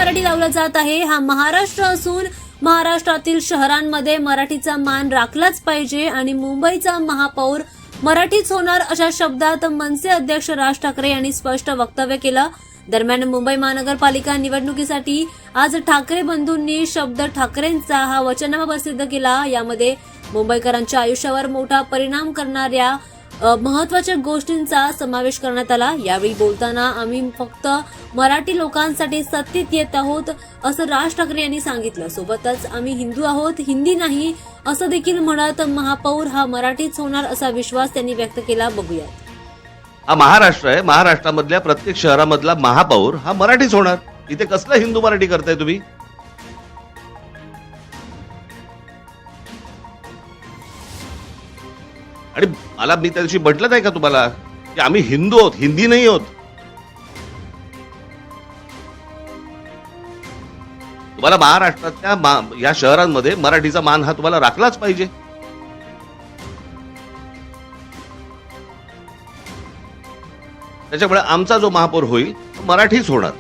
मराठी लावलं जात आहे। हा महाराष्ट्र असून महाराष्ट्रातील शहरांमध्ये मराठीचा मान राखलाच पाहिजे आणि मुंबईचा महापौर मराठीच होणार अशा शब्दात मनसे अध्यक्ष राज ठाकरे यांनी स्पष्ट वक्तव्य केलं। दरम्यान मुंबई महानगरपालिका निवडणुकीसाठी आज ठाकरे बंधूंनी शब्द ठाकरेंचा हा वचननामा प्रसिद्ध केला। यामध्ये मुंबईकरांच्या आयुष्यावर मोठा परिणाम करणाऱ्या महत्त्वाच्या गोष्टींचा समावेश करण्यात आला। यावेळी बोलताना आम्ही फक्त मराठी लोकांसाठी सत्तेत येत आहोत असं राज ठाकरे यांनी सांगितलं। सोबतच आम्ही हिंदू आहोत, हिंदी नाही असं देखील म्हणत महापौर हा मराठीच होणार असा विश्वास त्यांनी व्यक्त केला। बघूया। हा महाराष्ट्र आहे, महाराष्ट्रामधल्या प्रत्येक शहरामधला महापौर हा मराठीच होणार। इथे कसलं हिंदू मराठी करताय तुम्ही? आणि मला मी त्या दिवशी म्हटलं नाही का तुम्हाला की आम्ही हिंदू आहोत, हिंदी नाही आहोत? तुम्हाला महाराष्ट्रातल्या या शहरांमध्ये मराठीचा मान हा तुम्हाला राखलाच पाहिजे। त्याच्यामुळे आमचा जो महापौर होईल तो मराठीच होणार।